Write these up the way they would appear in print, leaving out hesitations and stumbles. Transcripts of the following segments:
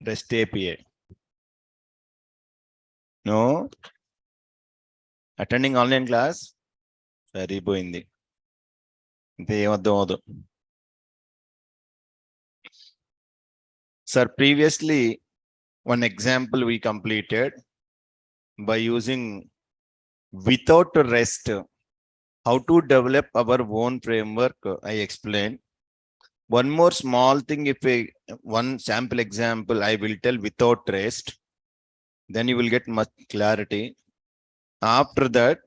REST API. No? Attending online class? సరిపోయింది. ఇంకేమర్థం అవదు. Sir, previously one example we completed by using without REST. How to develop our own framework, I explained. One more small thing, one sample example I will tell without REST, then you will get much clarity. After that,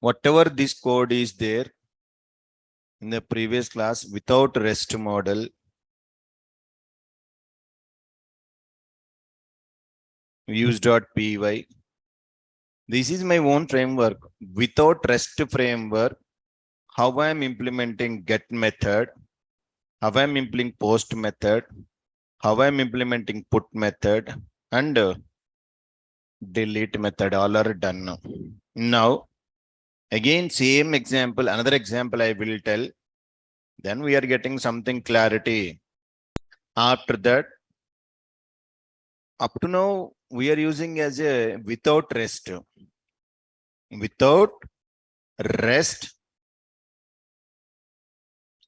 whatever this code is there in the previous class without REST model, views.py. This is my own framework. Without REST framework, how I am implementing get method, how I am implementing post method, how I am implementing put method, and delete method, all are done. Now, again, same example, another example I will tell. Then we are getting something clarity. After that, up to now, we are using as a without REST. Without REST,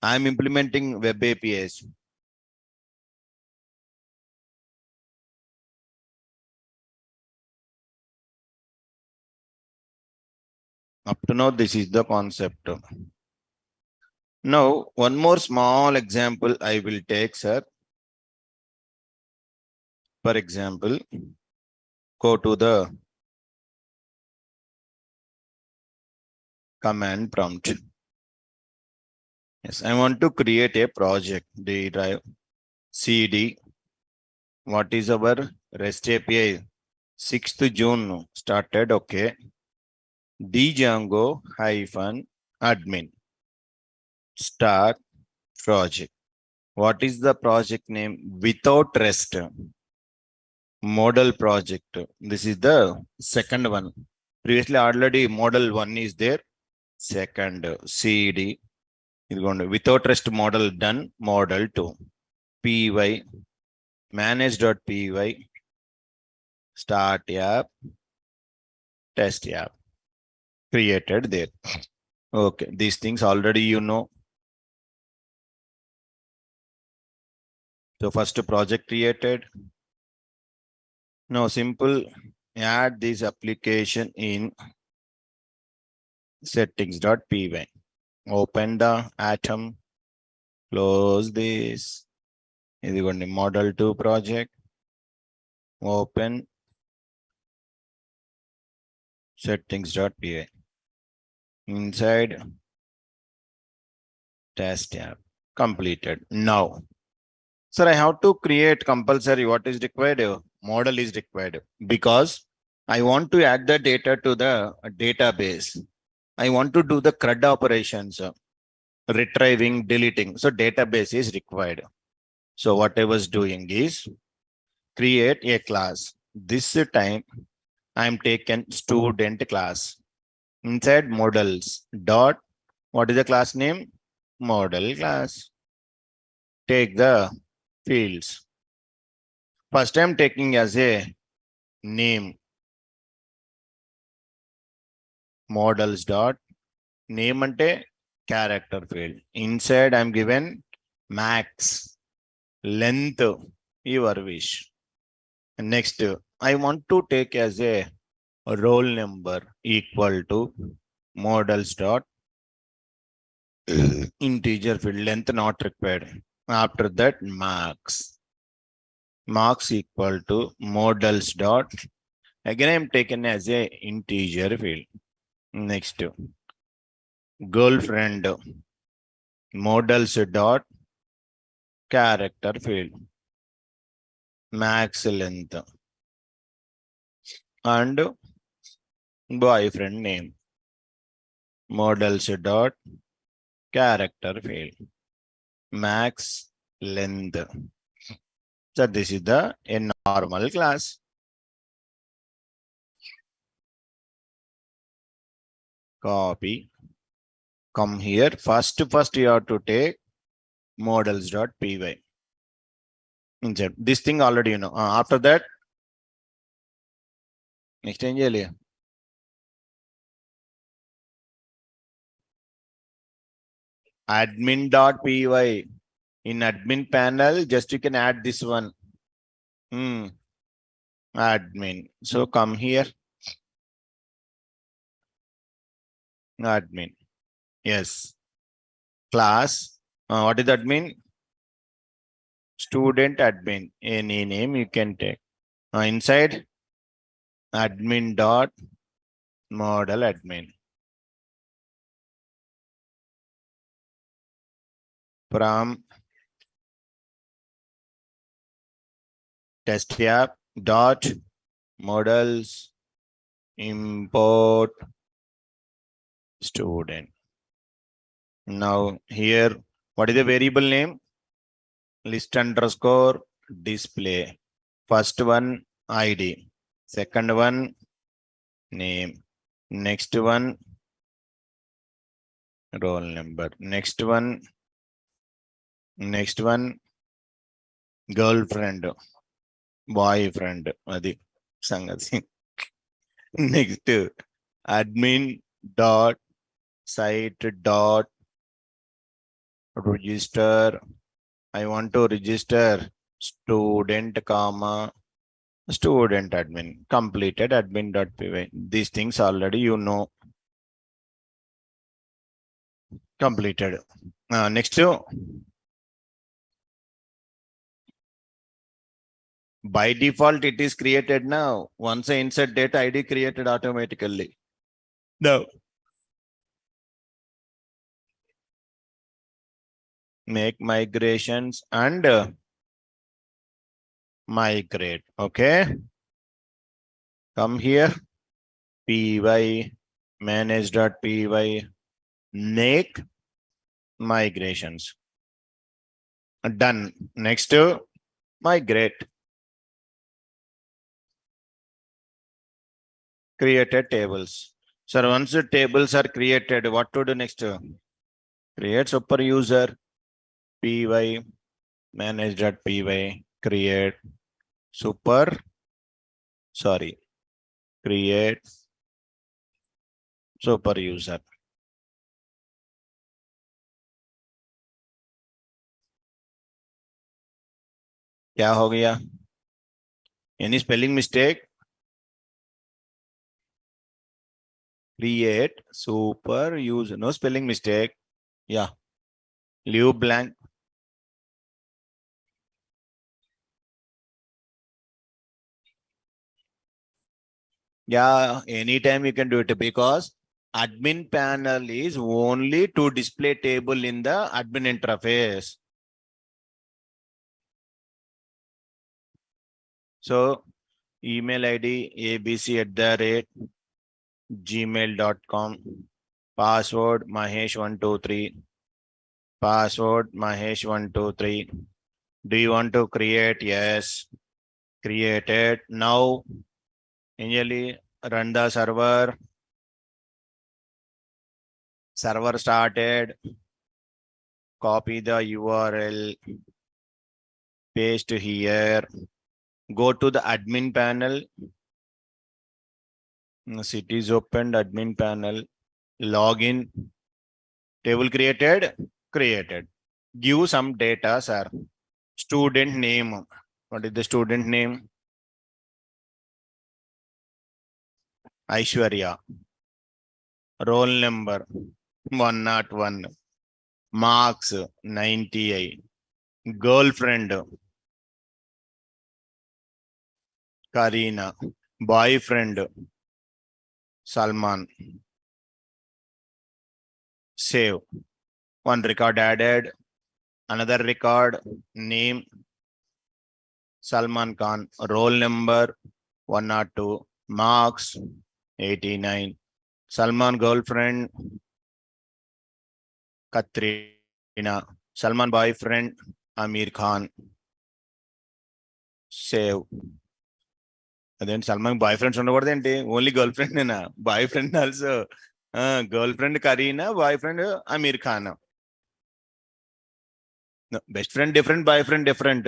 I am implementing web APIs. Up to now, this is the concept. Now, one more small example I will take, sir. For example, go to the command prompt. Yes, I want to create a project. D drive CD. What is our REST API? 6th June started. Okay. Django -admin start project. What is the project name? Without REST model project. This is the second one. Previously already model 1 is there. Second CD is going to without REST model done. Model 2 py manage.py start app test app created there. Okay, these things already you know. So first project created. Now simple add this application in settings.py. Open the atom, close this. This is going to model 2 project. Open settings.py. Inside test app completed. Now, sir, I have to create compulsory. What is required? Model is required because I want to add the data to the database. I want to do the CRUD operations, retrieving, deleting. So database is required. So what I was doing is create a class. This time I am taken student class. Inside models dot, what is the class name? Model class. Take the fields. First I am taking as a name. Models dot name ante character field. Inside I am given max, length, your wish. Next, I want to take as a roll number equal to models dot integer field, length not required. After that, marks equal to models dot, again I am taken as a integer field. Next, girlfriend models dot character field, max length, and boyfriend name models dot character field, max length. So this is the a normal class. Copy, come here. First you have to take models.py. insert. This thing already you know. After that, next ఏం చేయాలి? admin.py. In admin panel, just you can add this one. Admin. So come here. Admin. Yes. Class. What is admin? Student admin. Any name you can take. Inside admin dot model admin. From test app dot models import student. Now here, what is the variable name? List underscore display. First one ID. Second one name. Next one roll number. Next one girlfriend, boyfriend. Adi sangati. Next admin dot site dot register. I want to register student comma student admin. Completed admin.py. These things already you know. Completed. Next, by default it is created now. Once I insert data ID created automatically. Now make migrations and migrate. Okay. Come here. Py manage.py. Make migrations. Done. Next, migrate. Created tables. So once the tables are created, what to do next? Create super user. Py manage.py. Create super. Sorry. Create super user. क्या हो गया? Any spelling mistake? Create super user. No spelling mistake. Yeah. Leave blank. Yeah, anytime you can do it because admin panel is only to display table in the admin interface. So email ID abc@gmail.com. Password Mahesh123. Password Mahesh123. Do you want to create? Yes. Created. Now initially run the server. Server started. Copy the URL. Paste here. Go to the admin panel. Cities opened, admin panel. Login. Table created. Created. Give some data, sir. Student name. What is the student name? Aishwarya. Roll number 101. Marks 98. Girlfriend Karina. Boyfriend Salman. Save. One record added. Another record. Name Salman Khan. Roll number 102. Marks 89. Salman girlfriend Katrina. Salman boyfriend Amir Khan. Save. Then Salman boyfriend ఉండకూడదేంటి? Only girlfriend నేనా? Boyfriend also. Girlfriend Karina, boyfriend Amir Khan. No, best friend different, boyfriend different.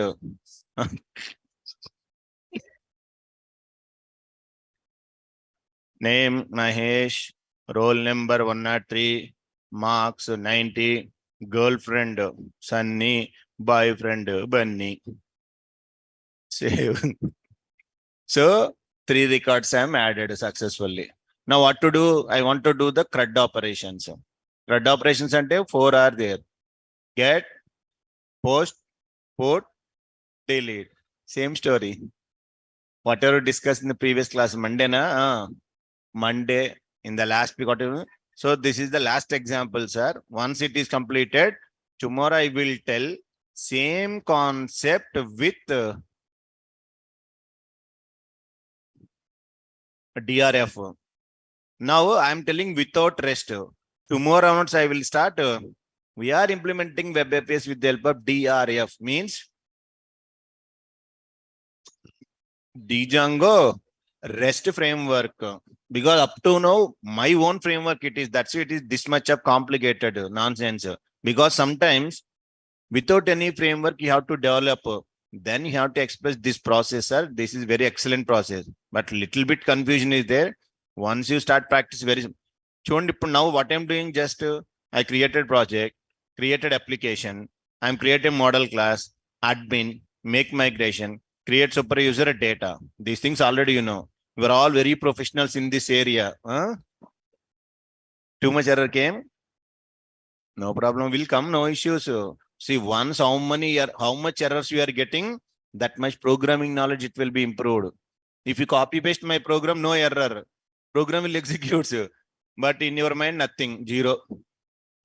Name Mahesh, roll number 103, marks 90, girlfriend Sunny, boyfriend Bunny. Save. So three records I am added successfully. Now what to do? I want to do the CRUD operations. CRUD operations ante four are there. Get, post, put, delete. Same story. Whatever discussed in the previous class, Monday na? Monday in the last week. Whatever. So this is the last example, sir. Once it is completed, tomorrow I will tell same concept with DRF. Now I am telling without rest. Tomorrow onwards I will start. We are implementing web APIs with the help of DRF. Means Django REST framework. Because up to now, my own framework it is. That's why it is this much of complicated nonsense. Because sometimes without any framework, you have to develop. Then you have to express this process, sir. This is very excellent process. But little bit confusion is there. Once you start practice, very now what I'm doing, just I created project, created application, I'm creating model class, admin, make migration, create super user data. These things already you know. We're all very professionals in this area. Huh? Too much error came? No problem will come, no issues. See, once how much errors you are getting, that much programming knowledge it will be improved. If you copy paste my program, no error. Program will execute. But in your mind, nothing, zero.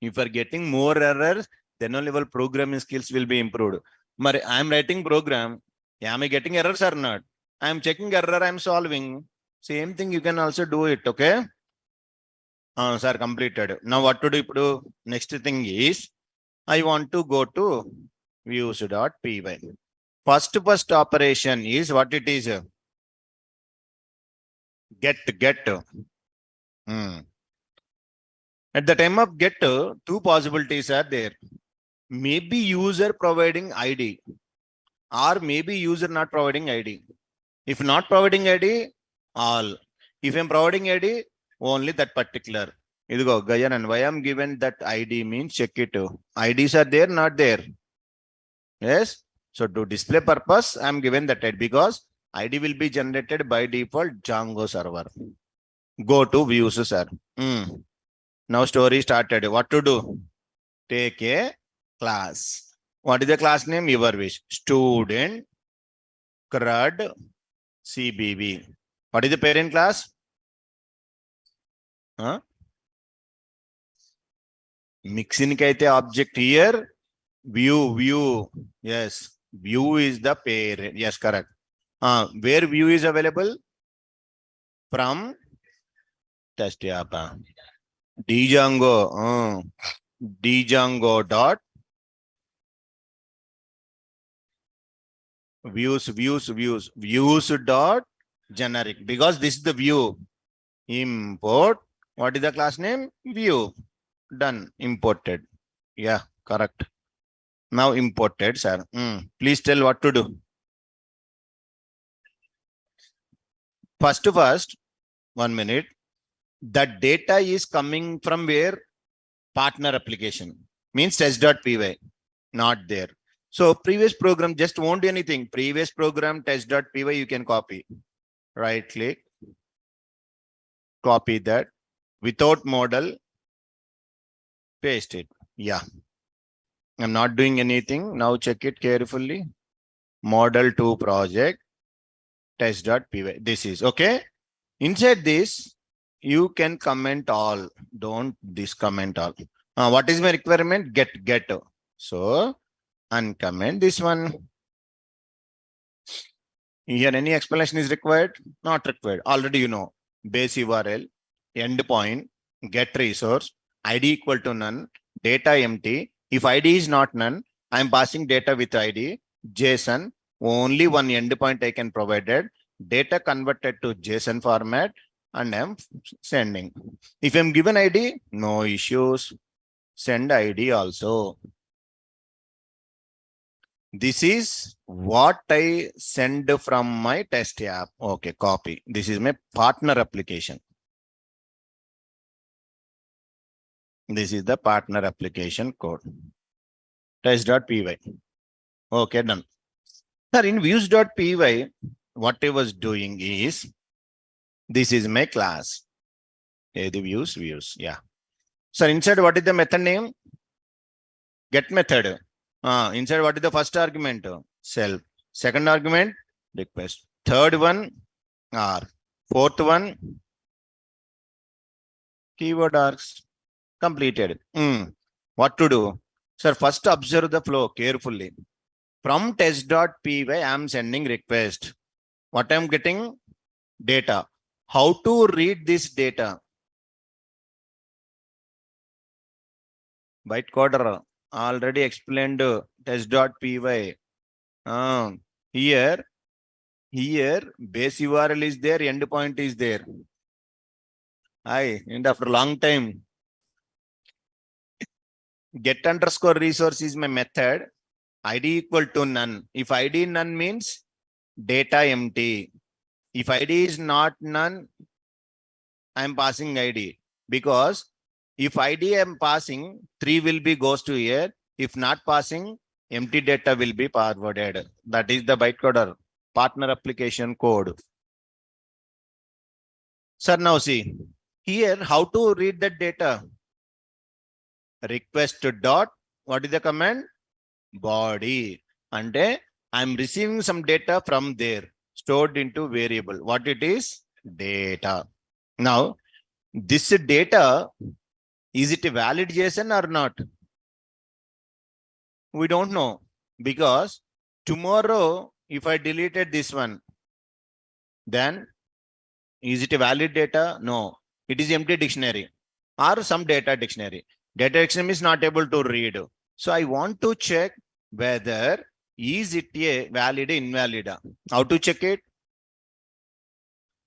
If you are getting more errors, then only your programming skills will be improved. But I am writing program. Am I getting errors or not? I am checking error, I am solving. Same thing you can also do it, okay? Sir, completed. Now what to do? Next thing is, I want to go to views.py. First operation is what it is? Get. At the time of get, two possibilities are there. Maybe user providing ID or maybe user not providing ID. If not providing ID, all. If I'm providing ID, only that particular. Idigo, Gayan, and why I'm given that ID means check it. IDs are there, not there. Yes. So to display purpose, I'm given that ID because ID will be generated by default Django server. Go to views, sir. Now story started. What to do? Take a class. What is the class name? Your wish. Student CRUD CBB. What is the parent class? Huh? Mixing kaite object here. View. Yes. View is the parent. Yes, correct. Where view is available? From test Django. Django dot views dot generic, because this is the view. Import. What is the class name? View. Done. Imported. Yeah, correct. Now imported, sir. Please tell what to do. First, 1 minute. That data is coming from where? Partner application. Means test.py. Not there. So previous program just won't do anything. Previous program test.py you can copy. Right click. Copy that. Without model. Paste it. Yeah. I'm not doing anything. Now check it carefully. Model 2 project. Test.py. This is okay. Inside this, you can comment all. Don't this comment all. What is my requirement? Get. So uncomment this one. Here any explanation is required? Not required. Already you know. Base URL, endpoint, get resource, ID equal to none, data empty. If ID is not none, I'm passing data with ID, JSON, only one endpoint I can provide it, data converted to JSON format, and I'm sending. If I'm given ID, no issues. Send ID also. This is what I send from my test app. Okay, copy. This is my partner application. This is the partner application code. Test.py. Okay, done. Sir, in views.py, what I was doing is, this is my class. Okay, the views. Yeah. Sir, inside what is the method name? Get method. Inside what is the first argument? Self. Second argument, request. Third one, R. Fourth one, keyword args. Completed. What to do? Sir, first observe the flow carefully. From test.py, I am sending request. What I am getting? Data. How to read this data? Bytecoder already explained test.py. Here base URL is there, endpoint is there. And after a long time, get underscore resource is my method. ID equal to none. If ID none means data empty. If ID is not none, I am passing ID, because if ID I am passing, 3 will be goes to here. If not passing, empty data will be forwarded. That is the bytecoder partner application code. Sir, now see here how to read that data. Request dot, what is the command? Body. And I'm receiving some data from there, stored into variable. What it is? Data. Now, this data, is it a valid JSON or not? We don't know, because tomorrow, if I deleted this one, then is it a valid data? No, it is empty dictionary or some data dictionary. Data dictionary is not able to read. So I want to check whether is it a valid or invalid. How to check it?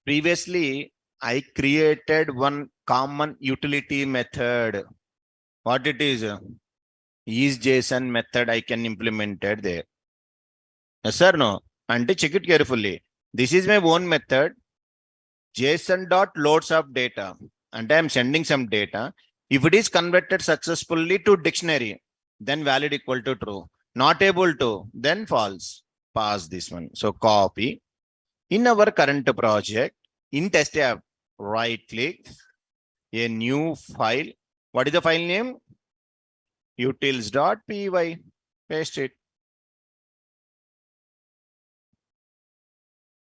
Previously, I created one common utility method. What it is? Is JSON method I can implement it there. Yes or no? And check it carefully. This is my own method. JSON.loads of data. And I am sending some data. If it is converted successfully to dictionary, then valid equal to true. Not able to, then false. Pass this one. So copy. In our current project, in test app, right click, a new file. What is the file name? utils.py. Paste it.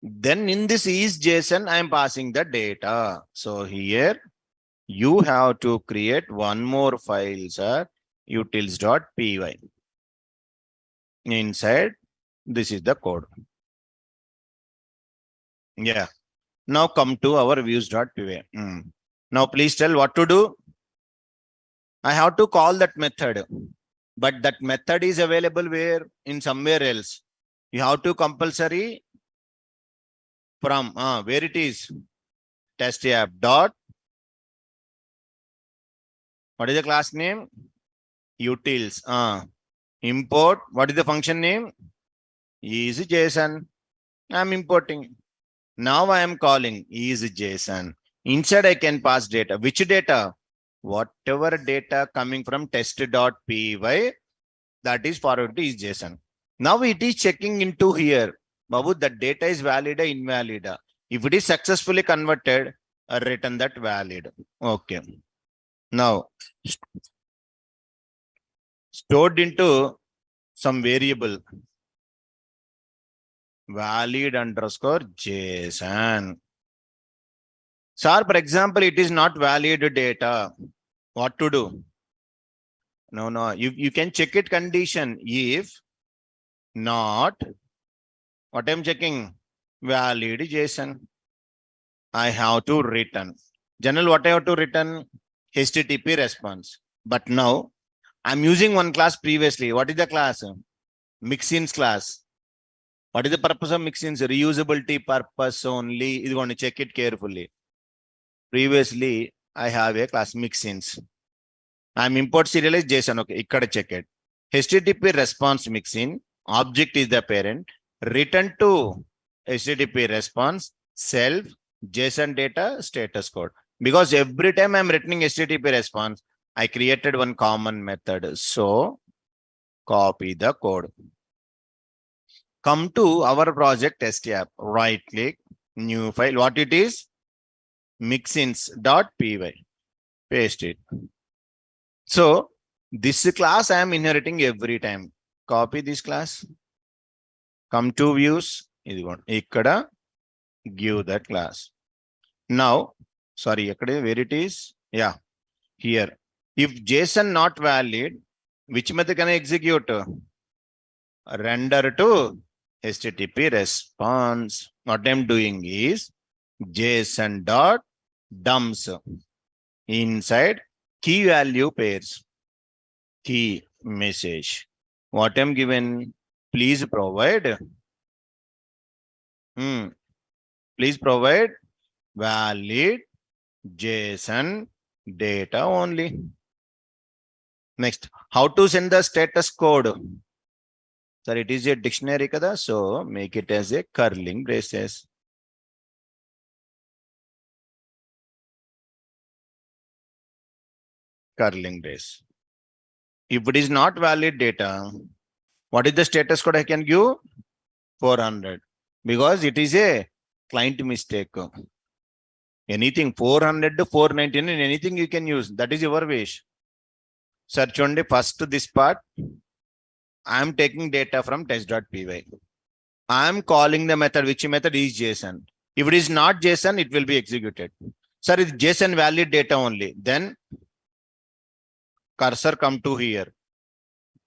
Then in this is JSON, I am passing the data. So here you have to create one more file, sir, utils.py. Inside, this is the code. Yeah. Now come to our views.py. Now please tell what to do. I have to call that method, but that method is available where? In somewhere else. You have to compulsory from where it is? Test app dot. What is the class name? Utils. Import. What is the function name? Is JSON. I'm importing. Now I am calling is JSON. Inside I can pass data. Which data? Whatever data coming from test.py, that is forwarded to is JSON. Now it is checking into here. Babu, that data is valid or invalid. If it is successfully converted, return that valid. Okay. Now, stored into some variable. Valid underscore JSON. Sir, for example, it is not valid data. What to do? No. You can check it condition. If not, what I'm checking? Valid JSON. I have to return. General, what I have to return? HTTP response. But now I'm using one class previously. What is the class? Mixins class. What is the purpose of mixins? Reusability purpose only. You're going to check it carefully. Previously, I have a class mixins. I'm import serialized JSON. Okay, ikkada check it. HTTP response mixin. Object is the parent. Return to HTTP response, self, JSON data, status code. Because every time I'm returning HTTP response, I created one common method. So copy the code. Come to our project test app. Right click, new file. What it is? mixins.py. Paste it. So this class I am inheriting every time. Copy this class. Come to views. Ikkada give that class. Now, sorry, where it is? Yeah, here. If JSON not valid, which method can I execute? Render to HTTP response. What I'm doing is JSON dot dumps inside key value pairs. Key message. What I'm given? Please provide. Please provide valid JSON data only. Next, how to send the status code? Sir, it is a dictionary kada, so make it as a curling braces. Curling brace. If it is not valid data, what is the status code I can give? 400. Because it is a client mistake. Anything 400 to 419, anything you can use. That is your wish. Search only first this part. I am taking data from test.py. I am calling the method. Which method is JSON? If it is not JSON, it will be executed. Sir, it's JSON valid data only. Then cursor come to here.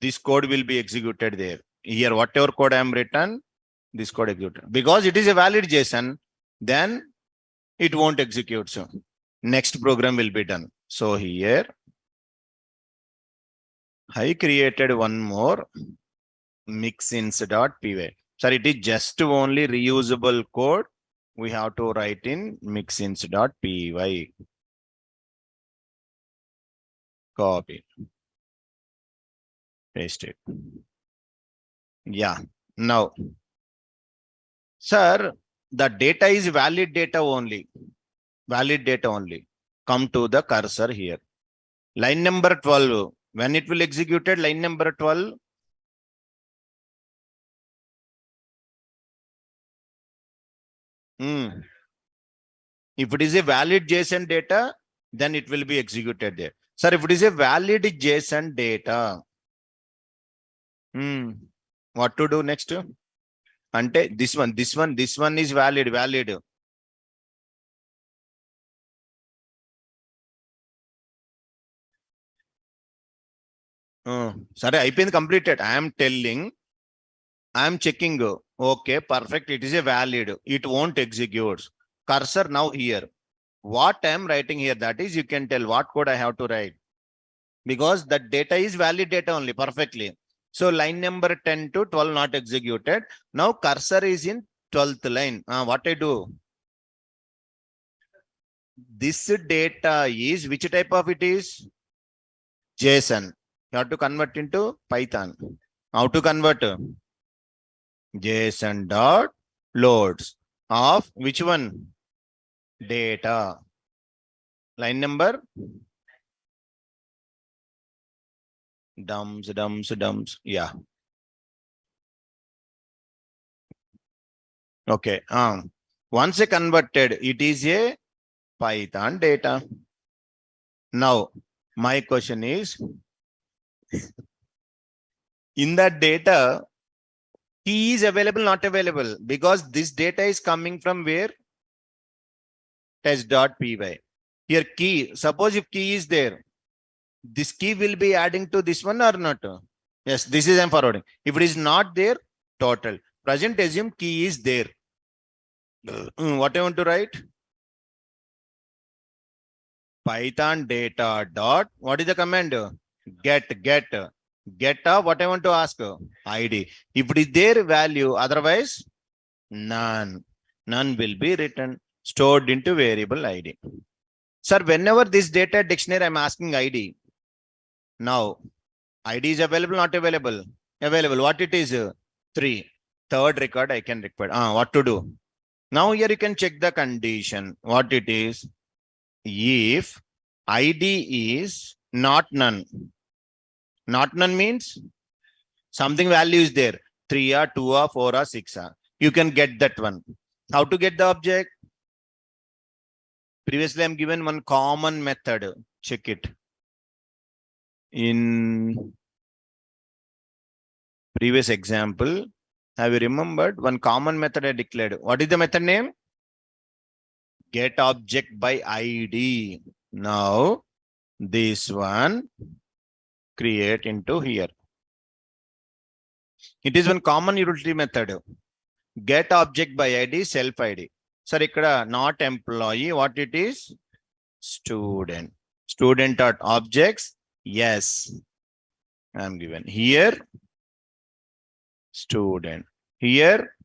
This code will be executed there. Here, whatever code I am written, this code executed. Because it is a valid JSON, then it won't execute. So next program will be done. So here, I created one more mixins.py. Sir, it is just only reusable code. We have to write in mixins.py. Copy. Paste it. Yeah. Now, sir, the data is valid data only. Valid data only. Come to the cursor here. Line number 12. When it will executed, line number 12. If it is a valid JSON data, then it will be executed there. Sir, if it is a valid JSON data, what to do next? Ante this one is valid. Sorry, I been completed. I am telling, I am checking. Okay, perfect. It is a valid. It won't execute. Cursor now here. What I am writing here, that is, you can tell what code I have to write. Because the data is valid data only perfectly. So line number 10 to 12 not executed. Now cursor is in 12th line. What I do? This data is, which type of it is? JSON. You have to convert into Python. How to convert? JSON dot loads of which one? Data. Line number? Dumps. Yeah. Okay. Once a converted, it is a Python data. Now, my question is, in that data, key is available, not available, because this data is coming from where? Test.py. Here key, suppose if key is there, this key will be adding to this one or not? Yes, this is I'm forwarding. If it is not there, total. Present assume key is there. What I want to write? Python data dot, what is the command? Get what I want to ask? ID. If it is there, value, otherwise none will be written, stored into variable ID. Sir, whenever this data dictionary, I'm asking ID. Now, ID is available, not available? Available. What it is? 3. Third record I can require. What to do? Now here you can check the condition. What it is? If ID is not none. Not none means something value is there. 3 or 2 or 4 or 6 or. You can get that one. How to get the object? Previously I'm given one common method. Check it. In previous example, have you remembered one common method I declared? What is the method name? Get object by ID. Now this one create into here. It is one common utility method. Get object by ID, self ID. Sir, ikkada not employee. What it is? Student. Student dot objects. Yes. I am given here. Student. Here.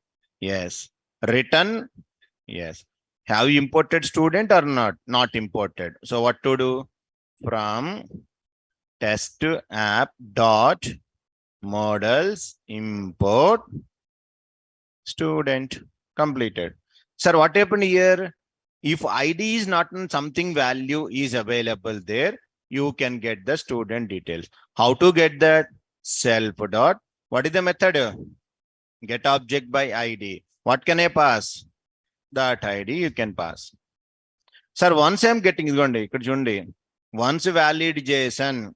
Yes. Written. Yes. Have you imported student or not? Not imported. So what to do? From test app dot models import student. Completed. Sir, what happened here? If ID is not something value is available there, you can get the student details. How to get that? Self dot. What is the method? Get object by ID. What can I pass? That ID you can pass. Sir, once I'm getting once valid JSON,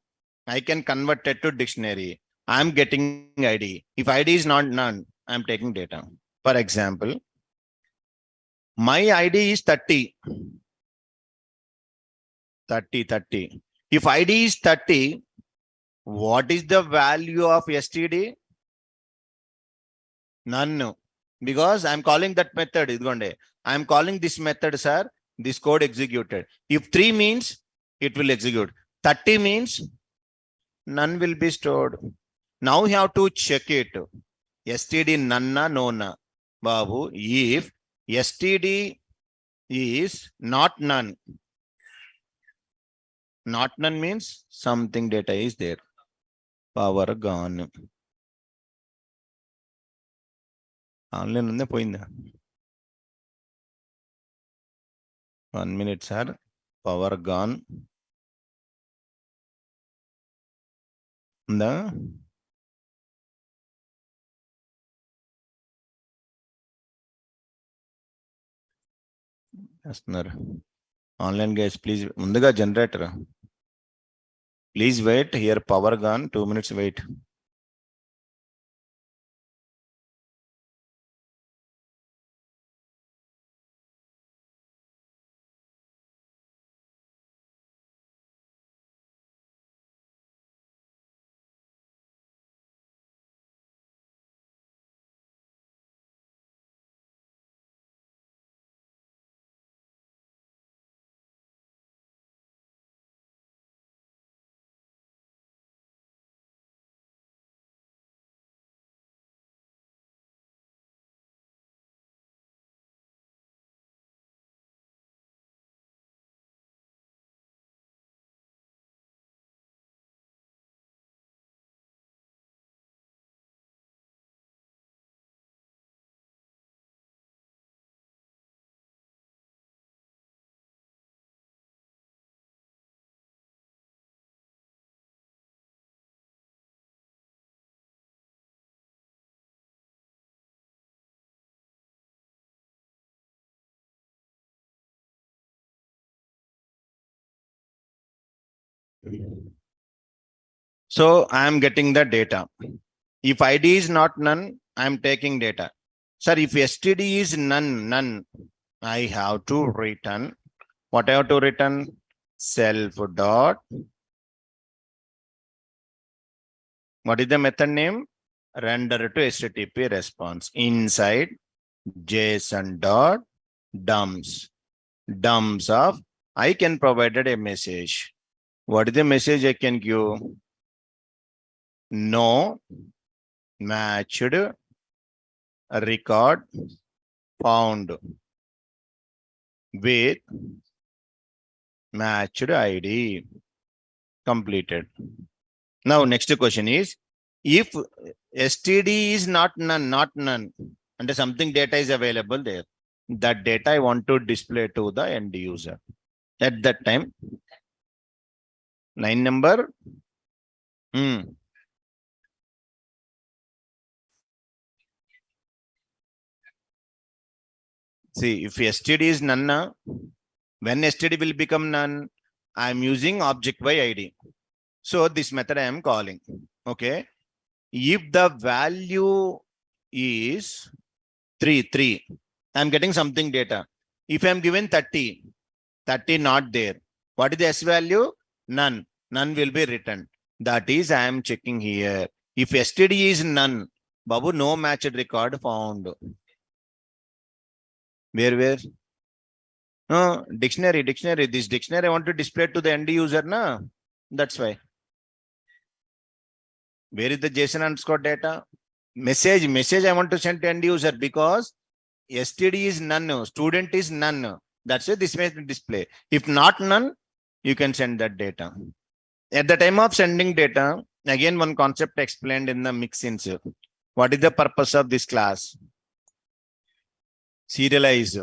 I can convert it to dictionary. I'm getting ID. If ID is not none, I'm taking data. For example, my ID is 30. 30. If ID is 30, what is the value of STD? None. Because I'm calling that method. I'm calling this method, sir. This code executed. If 3 means it will execute. 30 means none will be stored. Now you have to check it. STD nanna nona. Babu, if STD is not none. Not none means something data is there. Power gone. Online unde poinda. 1 minute, sir. Power gone. The online guys, please. Mundaga generator. Please wait. Here power gone. 2 minutes wait. So I am getting the data. If ID is not none, I am taking data. Sir, if STD is none, I have to return. What I have to return? Self dot. What is the method name? Render to HTTP response inside JSON dot dumps. Dumps of I can provided a message. What is the message I can give? No matched record found with matched ID. Completed. Now next question is, If STD is not none, and something data is available there, that data I want to display to the end user. At that time, line number, see, if STD is none, when STD will become none, I am using object by ID. So this method I am calling. Okay. If the value is 3, I'm getting something data. If I'm given 30, 30 not there. What is the S value? None. None will be written. That is, I am checking here. If STD is none, Babu, no matched record found. Where? No, dictionary. This dictionary I want to display to the end user, na? That's why. Where is the JSON underscore data? Message I want to send to end user because STD is none, student is none. That's why this may display. If not none, you can send that data. At the time of sending data, again, one concept explained in the mixins. What is the purpose of this class? Serialize.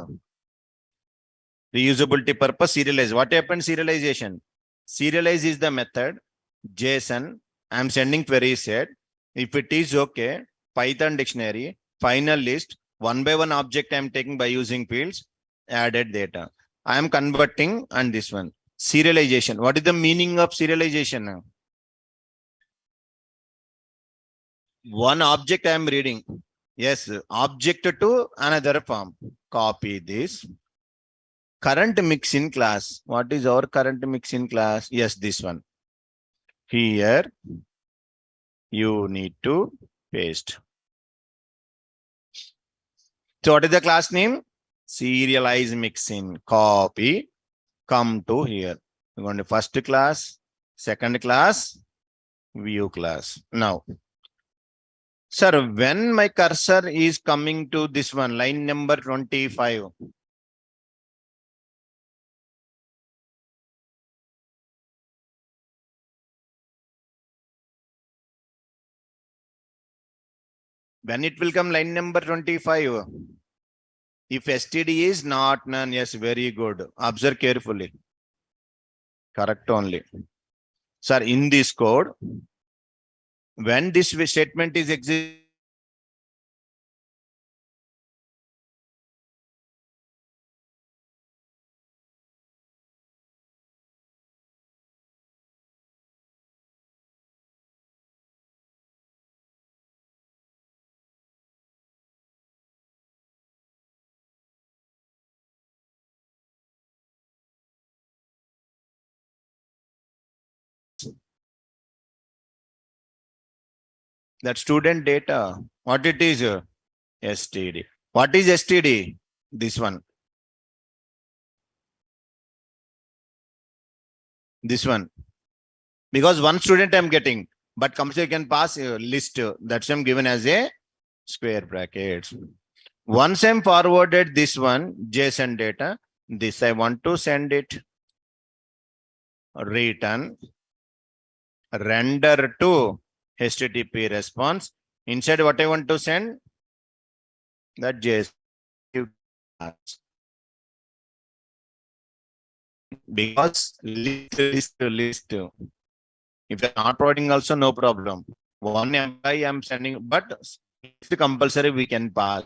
Reusability purpose, serialize. What happens serialization? Serialize is the method. JSON, I'm sending query set. If it is okay, Python dictionary, final list, one by one object I'm taking by using fields, added data. I am converting and this one. Serialization. What is the meaning of serialization? One object I am reading. Yes, object to another form. Copy this. Current mix in class. What is our current mix in class? Yes, this one. Here you need to paste. So what is the class name? Serialize mixin. Copy. Come to here. We're going to first class, second class, view class. Now, sir, when my cursor is coming to this one, line number 25. When it will come line number 25. If STD is not none, yes, very good. Observe carefully. Correct only. Sir, in this code, when this statement is executed, that student data, what it is? STD. What is STD? This one. This one. Because one student I'm getting, but computer can pass a list. That's I'm given as a square brackets. Once I'm forwarded this one, JSON data, this I want to send it. Return render to HTTP response. Inside what I want to send? That JSON. Because list. If you're not providing also, no problem. One employee I'm sending, but it's compulsory we can pass.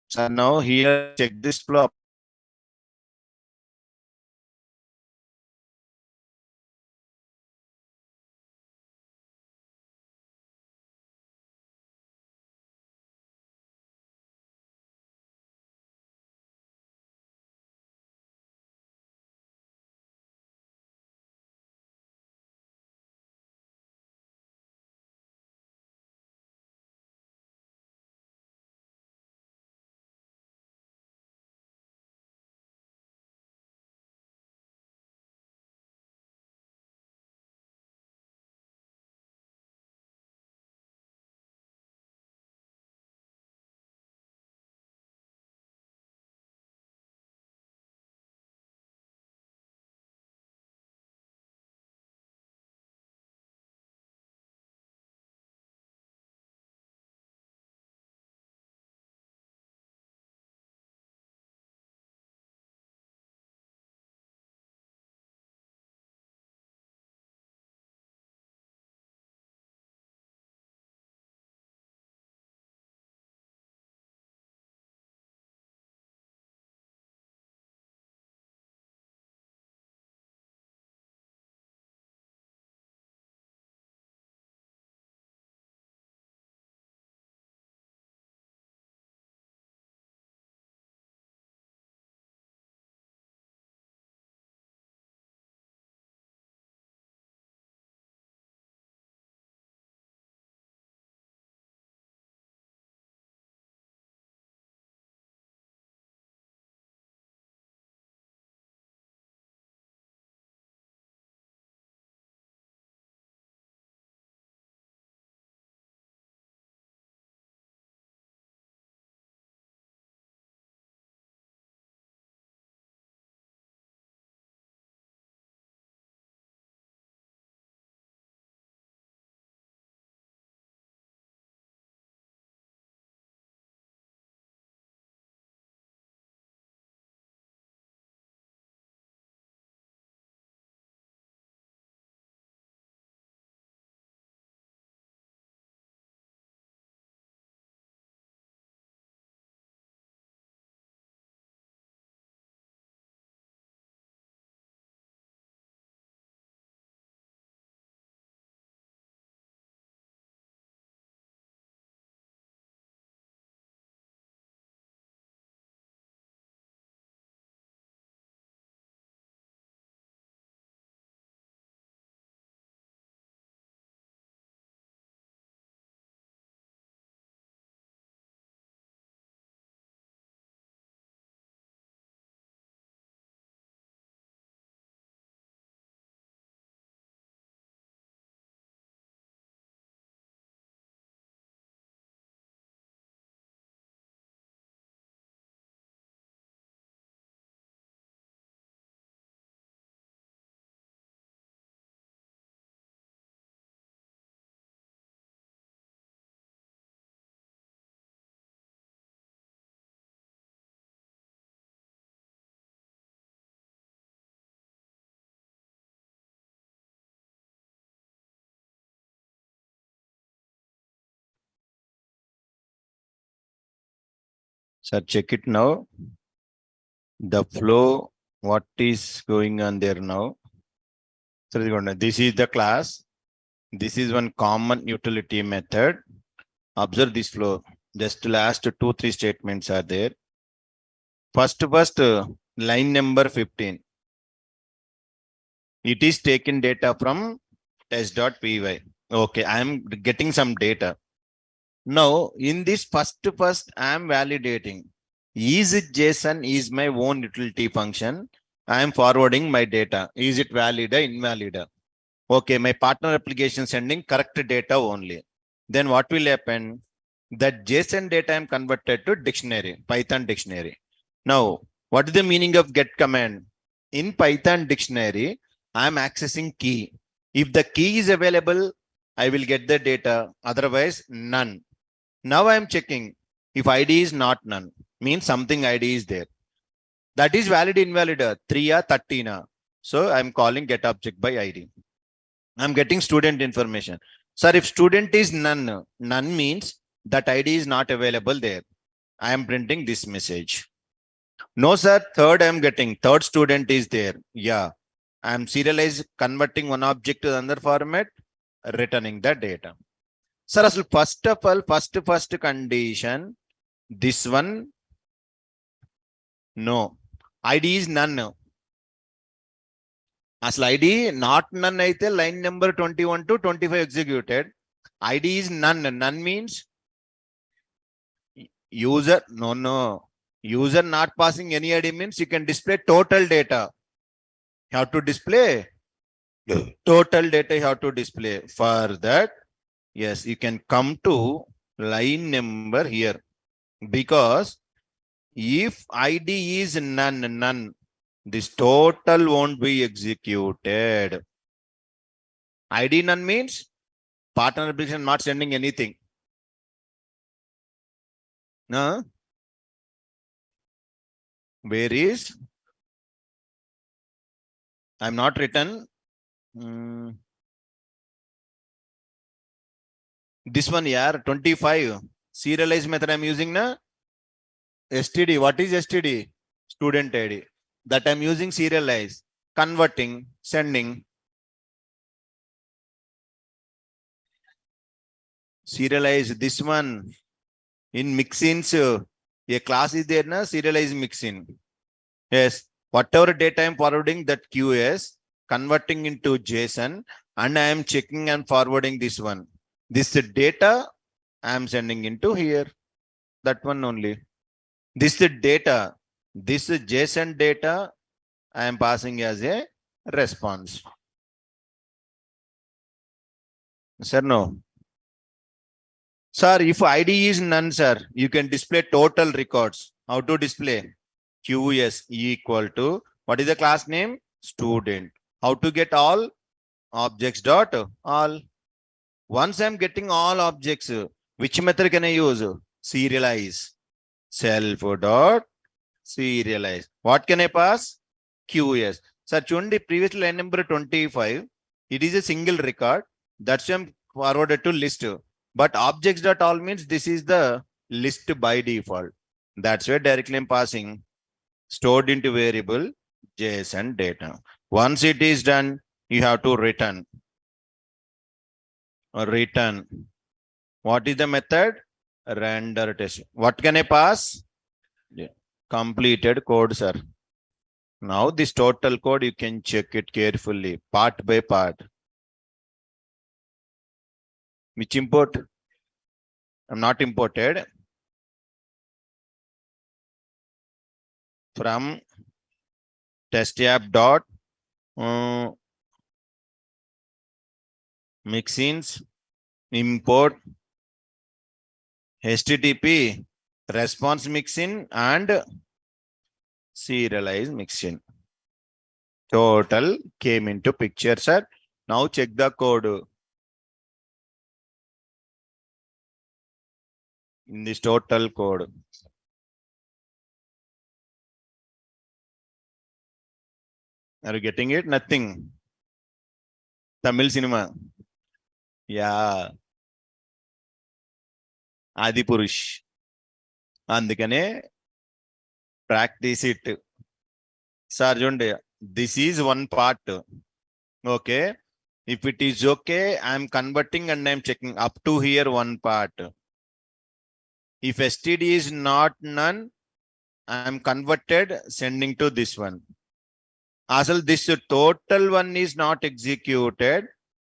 So now here, check this flow. Sir, check it now. The flow, what is going on there now? So this is the class. This is one common utility method. Observe this flow. Just last 2-3 statements are there. First, line number 15. It is taken data from test.py. Okay, I am getting some data. Now, in this first, I am validating. Is it JSON is my own utility function? I am forwarding my data. Is it valid or invalid? Okay, my partner application sending correct data only. Then what will happen? That JSON data I am converted to dictionary, Python dictionary. Now, what is the meaning of get command? In Python dictionary, I am accessing key. If the key is available, I will get the data. Otherwise, none. Now I am checking if ID is not none, means something ID is there. That is valid, invalid, 3 or 13. So I am calling get object by ID. I am getting student information. Sir, if student is none, none means that ID is not available there. I am printing this message. No, sir, third I am getting, third student is there. Yeah, I am serialized converting one object to another format, returning the data. Sir, first of all, first condition, this one, no. ID is none. As ID not none aithe line number 21 to 25 executed. ID is none. None means user, no. User not passing any ID means you can display total data. You have to display total data, you have to display. For that, yes, you can come to line number here. Because if ID is none, this total won't be executed. ID none means partner application not sending anything. No? Where is? I'm not written. This one, yeah, 25. Serialized method I'm using na. STD. What is STD? Student ID. That I'm using serialize. Converting, sending. Serialize this one. In mixins, a class is there na, serialize mixin. Yes. Whatever data I'm forwarding, that QS, converting into JSON, and I am checking and forwarding this one. This data I am sending into here. That one only. This data, this JSON data I am passing as a response. Sir, no. Sir, if ID is none, sir, you can display total records. How to display? QS equal to, what is the class name? Student. How to get all? Objects dot all. Once I'm getting all objects, which method can I use? Serialize. Self dot serialize. What can I pass? QS. Sir, chundi previous line number 25. It is a single record. That's why I'm forwarded to list. But objects dot all means this is the list by default. That's why directly I'm passing stored into variable JSON data. Once it is done, you have to return. Return. What is the method? Render test. What can I pass? Yeah. Completed code, sir. Now this total code, you can check it carefully, part by part. Which import? I'm not imported. From test app dot mixins import HTTP response mixin and serialize mixin. Total came into picture, sir. Now check the code. In this total code. Are you getting it? Nothing. Tamil cinema. Yeah. Adi Purush. అందుకనే Practice it. Sir, this is one part. Okay. If it is okay, I'm converting and I'm checking up to here one part. If STD is not none, I'm converted, sending to this one. Asal this total one is not executed.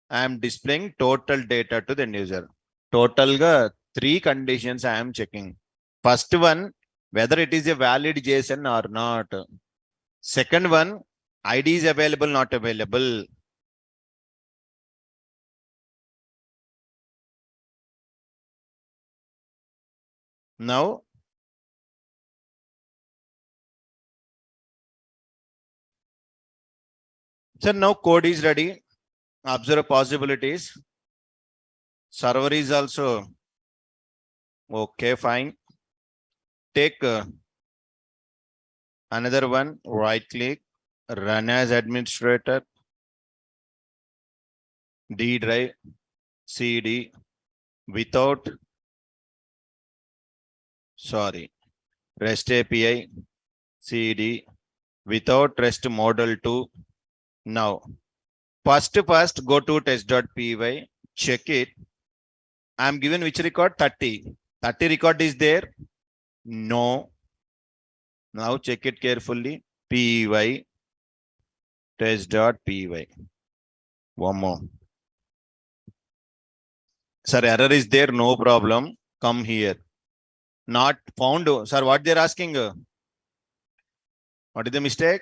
I am displaying total data to the end user. Total ga 3 conditions I am checking. First one, whether it is a valid JSON or not. Second one, ID is available, not available. Now, so now code is ready. Observe possibilities. Server is also okay, fine. Take another one, right click, run as administrator, D drive, CD, without, sorry, REST API, CD, without REST model 2. Now, first go to test.py, check it. I'm given which record? 30. 30 record is there? No. Now check it carefully. Py, test.py. One more. Sir, error is there, no problem. Come here. Not found. Sir, what they're asking? What is the mistake?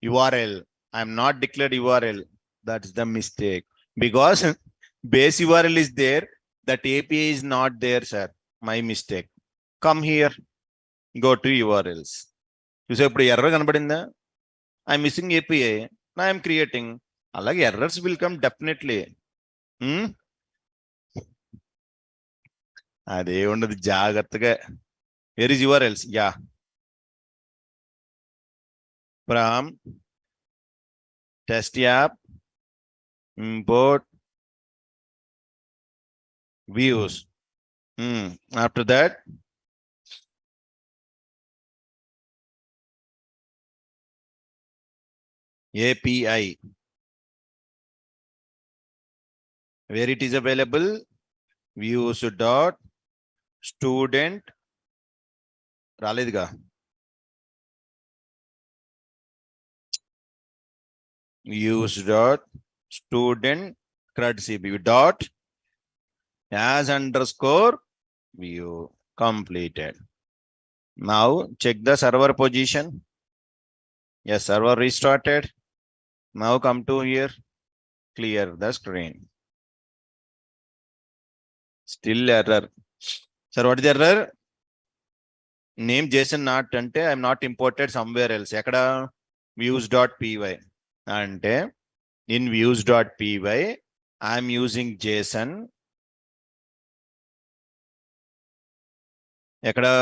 URL. I'm not declared URL. That's the mistake. Because base URL is there. That API is not there, sir. My mistake. Come here. Go to URLs. You say, error. I'm missing API. Now I'm creating. Alage errors will come definitely. అదే ఉండదు జాగ్రత్తగా. Where is URLs? Yeah. From test app, import views. After that, API. Where it is available? Views dot student. రాలేదుగా. Use dot student crud cpu dot as underscore view. Completed. Now check the server position. Yes, server restarted. Now come to here. Clear the screen. Still error. Sir, what is the error? Name JSON not ante I'm not imported somewhere else. Ekada views.py ante in views.py I'm using JSON. Ekada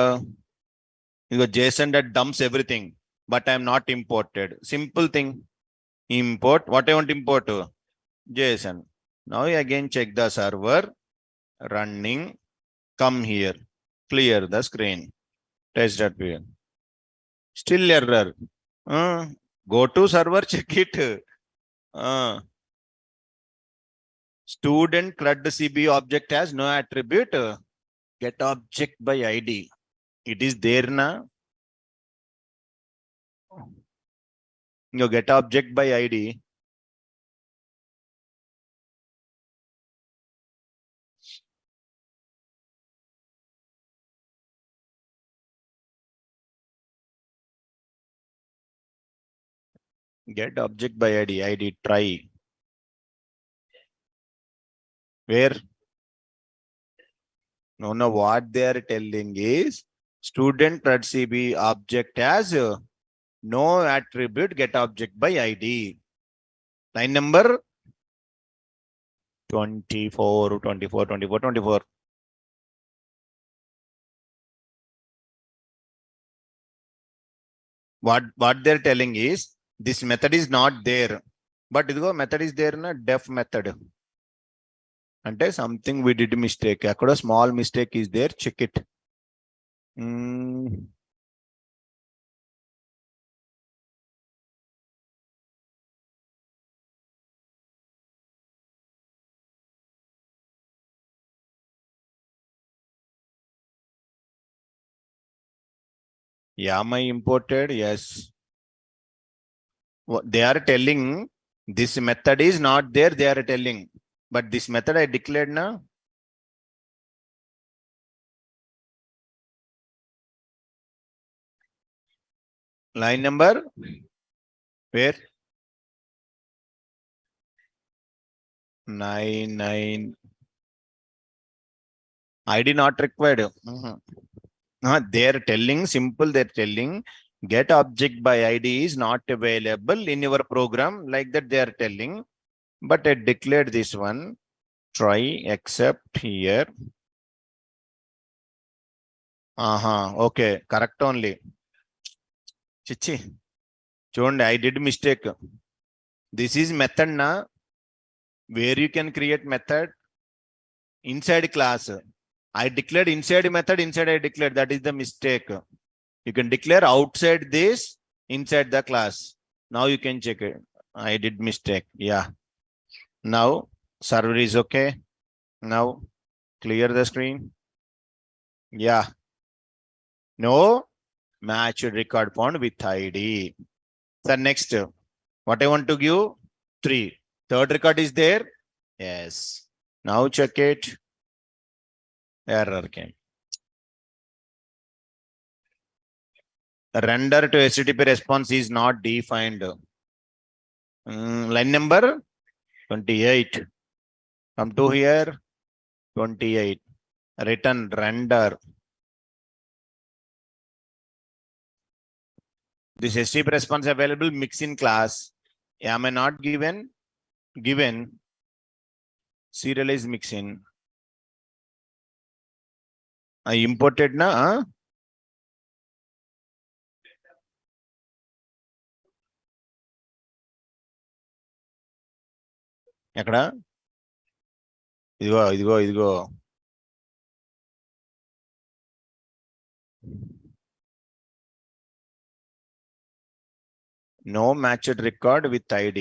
JSON that dumps everything, but I'm not imported. Simple thing. Import. What I want to import? JSON. Now again check the server running. Come here. Clear the screen. Test.py. Still error. Go to server, check it. Student CRUD CB object has no attribute. Get object by ID. It is there na. You get object by ID. Get object by ID. ID try. Where? No, what they are telling is student CRUD CB object has no attribute, get object by ID. Line number 24, 24, 24, 24. What they're telling is this method is not there. But idigo method is there na def method. Ante something we did mistake. Akkada small mistake is there. Check it. Yeah, my imported. Yes. They are telling this method is not there. They are telling, but this method I declared now. Line number where 9 ID not required. They're telling simple. They're telling get object by ID is not available in your program. Like that, they are telling. But I declared this one. Try except here. Okay, correct only. Chichi. Chonde, I did mistake. This is method na where you can create method inside class. I declared inside method, inside I declared. That is the mistake. You can declare outside this, inside the class. Now you can check it. I did mistake. Yeah. Now server is okay. Now clear the screen. Yeah. No match record found with ID. So next, what I want to give 3. Third record is there. Yes. Now check it. Error came. The render to HTTP response is not defined. Line number 28. Come to here. 28. Return render. This HTTP response available mix in class. Am I not given? Given. Serialize mixin. I imported na. ఎక్కడ ఇదిగో no matched record with ID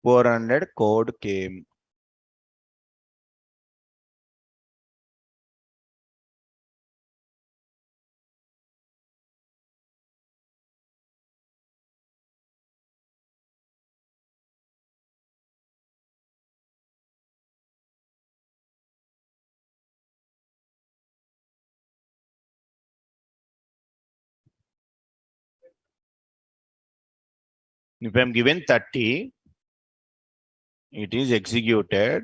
400 code came. If I'm given 30, it is executed.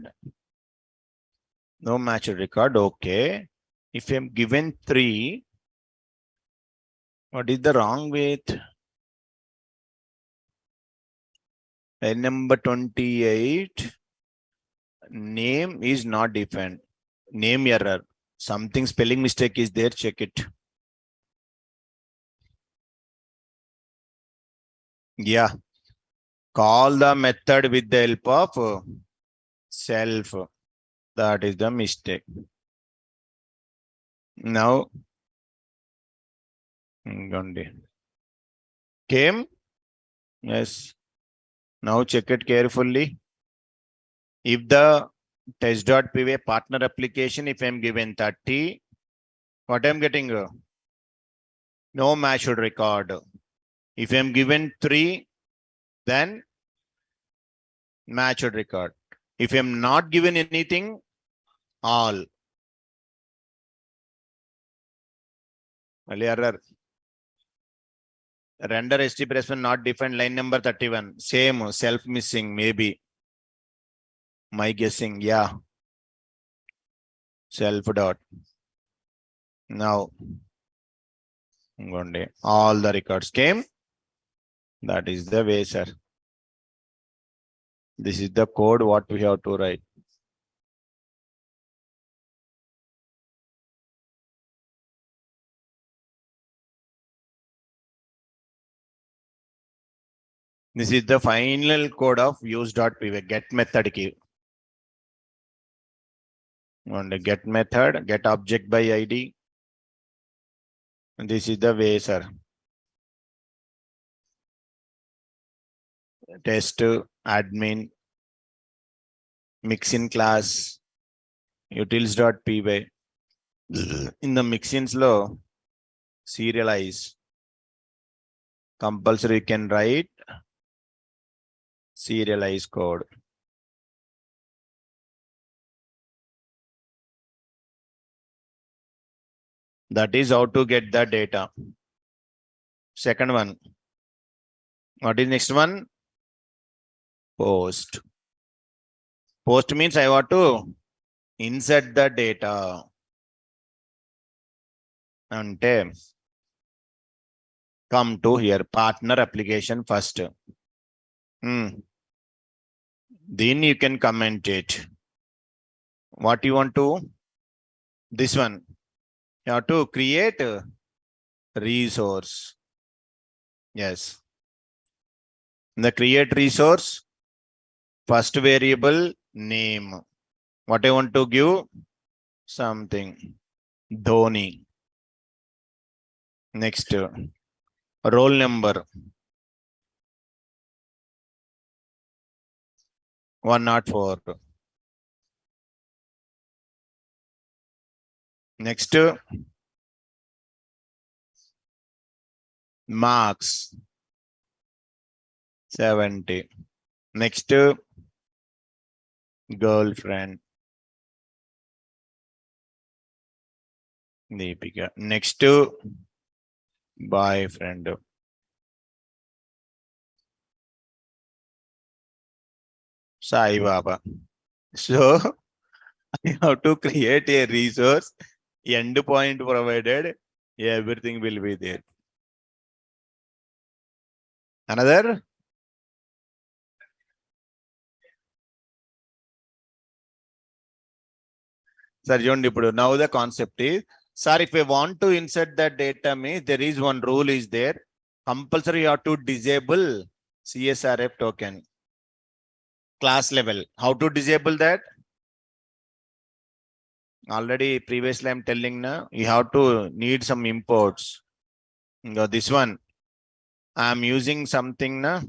No matched record. Okay. If I'm given 3, what is the wrong with? Line number 28. Name is not defined. Name error. Something spelling mistake is there. Check it. Yeah. Call the method with the help of self. That is the mistake. Now, came. Yes. Now check it carefully. If the test.py partner application, if I'm given 30, what I'm getting? No matched record. If I'm given 3, then matched record. If I'm not given anything, all. Error. Render HTTP response not defined. Line number 31. Same. Self missing. Maybe. My guessing. Yeah. Self dot. Now. All the records came. That is the way, sir. This is the code what we have to write. This is the final code of use.py get method key. On the get method, get object by ID. And this is the way, sir. Test admin mixin class utils.py. In the mixins law, serialize. Compulsory you can write serialize code. That is how to get the data. Second one. What is next one? Post. Post means I want to insert the data. Ante come to here partner application first. Then you can comment it. What you want to? This one. You have to create a resource. Yes. The create resource, first variable name. What I want to give? Something. Dhoni. Next. Roll number. 104. Next. Marks. 70. Next. Girlfriend. Deepika. Next. Boyfriend. Sai Baba. So I have to create a resource, endpoint provided, everything will be there. Another? Sir, now the concept is, sir, if we want to insert that data, means there is one rule is there. Compulsory you have to disable CSRF token. Class level. How to disable that? Already previously I'm telling now, you have to need some imports. This one. I'm using something now.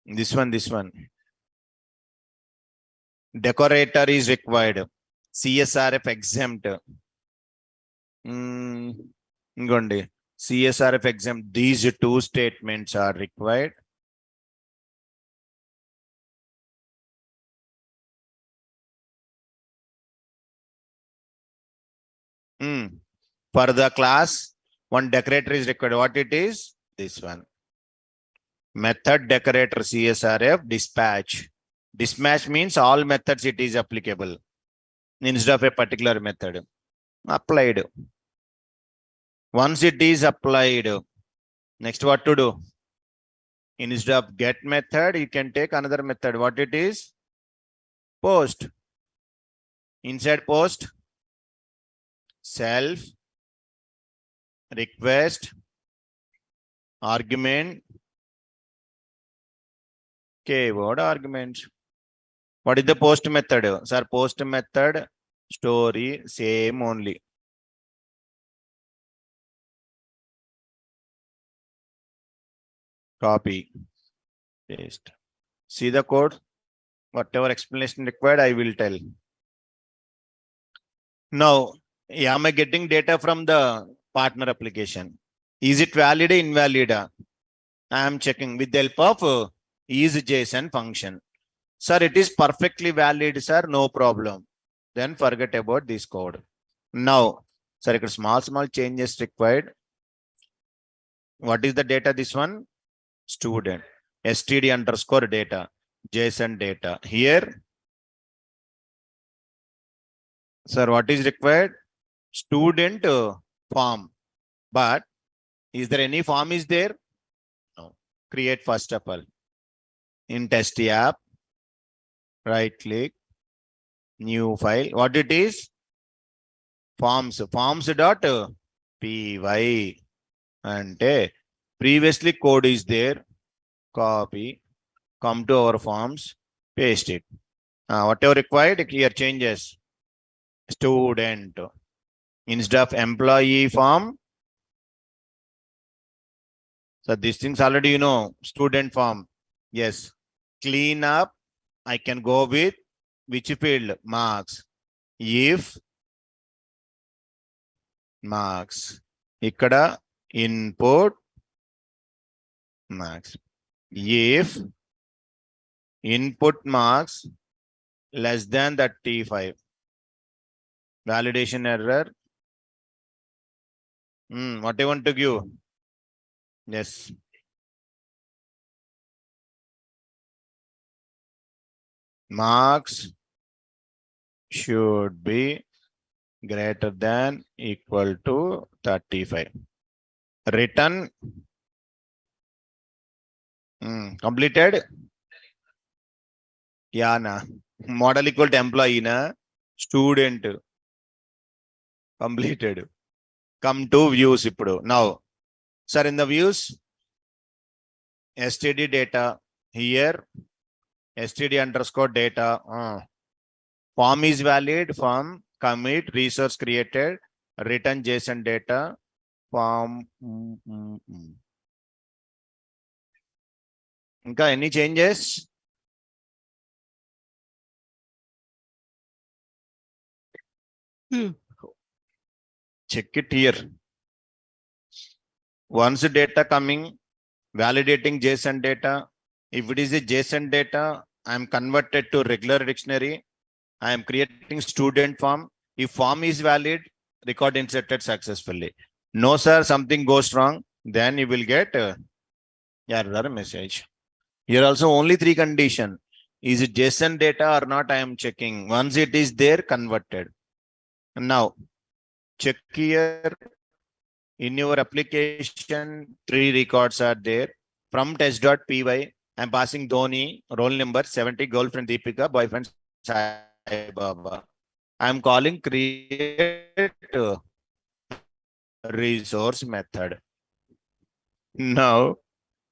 This one. Decorator is required. CSRF exempt. CSRF exempt. These two statements are required. For the class, one decorator is required. What it is? This one. Method decorator CSRF dispatch. Dispatch means all methods it is applicable instead of a particular method. Applied. Once it is applied, next what to do? Instead of get method, you can take another method. What it is? Post. Inside post, self, request, argument, keyword arguments. What is the post method? Sir, post method, story, same only. Copy, paste. See the code? Whatever explanation required, I will tell. Now, am I getting data from the partner application? Is it valid or invalid? I am checking with the help of isJSON function. Sir, it is perfectly valid, sir. No problem. Then forget about this code. Now, sir, small changes required. What is the data? This one, student, std underscore data, JSON data. Here, sir, what is required? Student form. But is there any form is there? No. Create first of all. In test app, right click, new file. What it is? Forms. Forms.py. And previously code is there. Copy. Come to our forms. Paste it. Whatever required, here changes. Student. Instead of employee form. So these things already you know. Student form. Yes. Clean up. I can go with which field? Marks. If marks. Ikkada input marks. If input marks less than 35, validation error. What I want to give? Yes. Marks should be greater than equal to 35. Written completed. Yeah, na. Model equal to employee na. Student completed. Come to views ఇప్పుడు. Now, sir, in the views, std data here, std underscore data. Form is valid, form, commit, resource created, return JSON data, form. ఇంకా any changes? Check it here. Once data coming, validating JSON data. If it is a JSON data, I am converted to regular dictionary. I am creating student form. If form is valid, record inserted successfully. No, sir, something goes wrong, then you will get error message. Here also only 3 condition. Is it JSON data or not? I am checking. Once it is there, converted. Now, check here. In your application, 3 records are there. From test.py, I am passing Dhoni, roll number 70, girlfriend Deepika, boyfriend Sai Baba. I am calling create resource method. Now,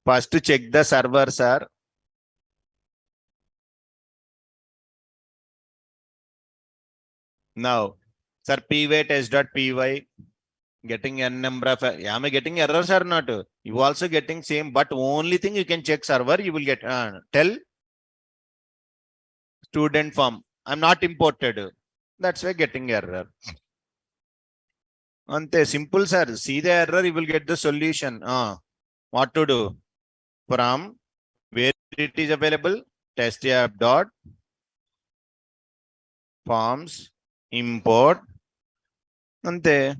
first to check the server, sir. Now, sir, py test.py getting n number of, am I getting errors or not? You also getting same, but only thing you can check server, you will get tell student form. I'm not imported. That's why getting error. Ante simple, sir. See the error, you will get the solution. What to do? From where it is available, test app dot forms import. Ante.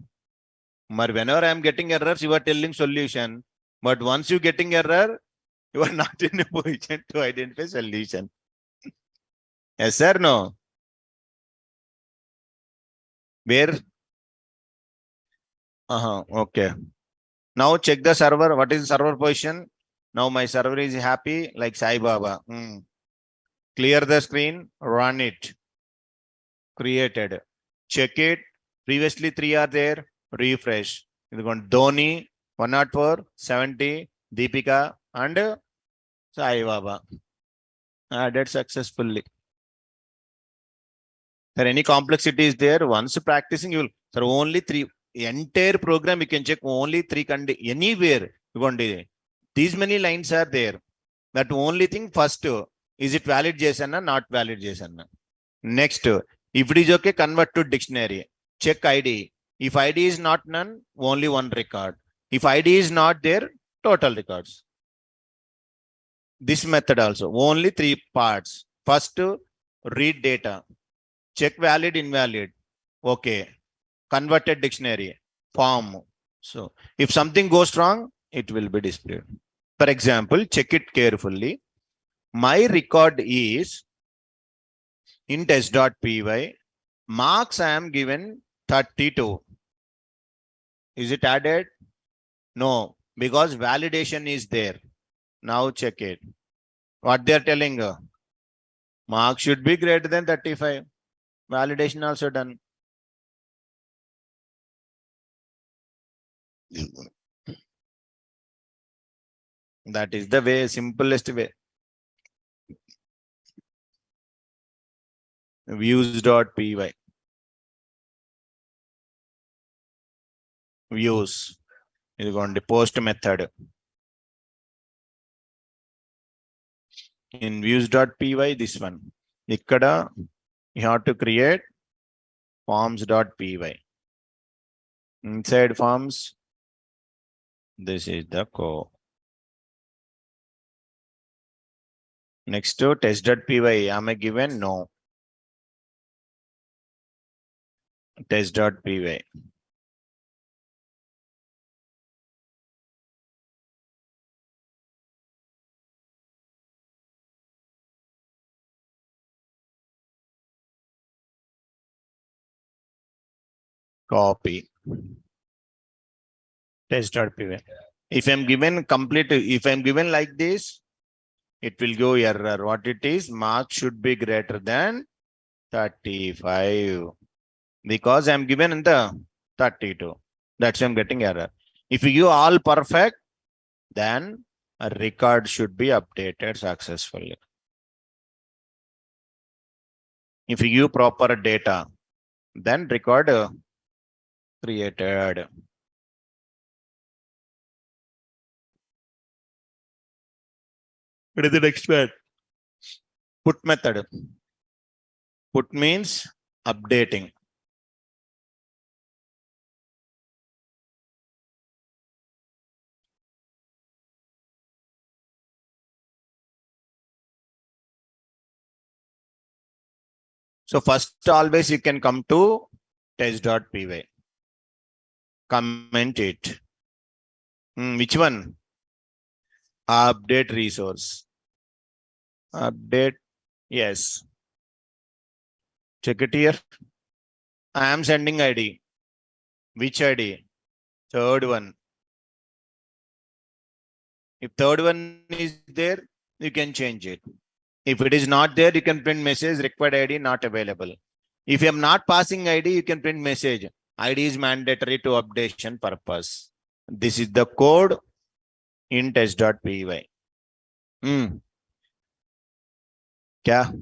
But whenever I am getting errors, you are telling solution. But once you getting error, you are not in a position to identify solution. Yes, sir, no? Where? Okay. Now check the server. What is the server position? Now my server is happy like Sai Baba. Clear the screen, run it. Created. Check it. Previously 3 are there. Refresh. Dhoni, 104, 70, Deepika, and Sai Baba. Added successfully. There any complexity is there? Once practicing, you will. Sir, only 3. Entire program you can check only 3 anywhere. These many lines are there. That only thing first, is it valid JSON or not valid JSON? Next, if it is okay, convert to dictionary. Check ID. If ID is not none, only 1 record. If ID is not there, total records. This method also, only 3 parts. First, read data. Check valid, invalid. Okay. Converted dictionary. Form. So, if something goes wrong, it will be displayed. For example, check it carefully. My record is in test.py. Marks I am given 32. Is it added? No, because validation is there. Now check it. What they are telling? Marks should be greater than 35. Validation also done. That is the way, simplest way. Views.py. Views. Is going to post method. In views.py, this one. Ikkada, you have to create forms.py. Inside forms, this is the code. Next to test.py, am I given? No. Test.py. Copy. Test.py. If I'm given complete, if I'm given like this, it will go error. What it is? Mark should be greater than 35. Because I'm given in the 32. That's why I'm getting error. If you give all perfect, then a record should be updated successfully. If you give proper data, then record created. What is the next one? Put method. Put means updating. So first always you can come to test.py. Comment it. Which one? Update resource. Update. Yes. Check it here. I am sending ID. Which ID? Third one. If third one is there, you can change it. If it is not there, you can print message required ID not available. If you am not passing ID, you can print message. ID is mandatory to updation purpose. This is the code in test.py. क्या?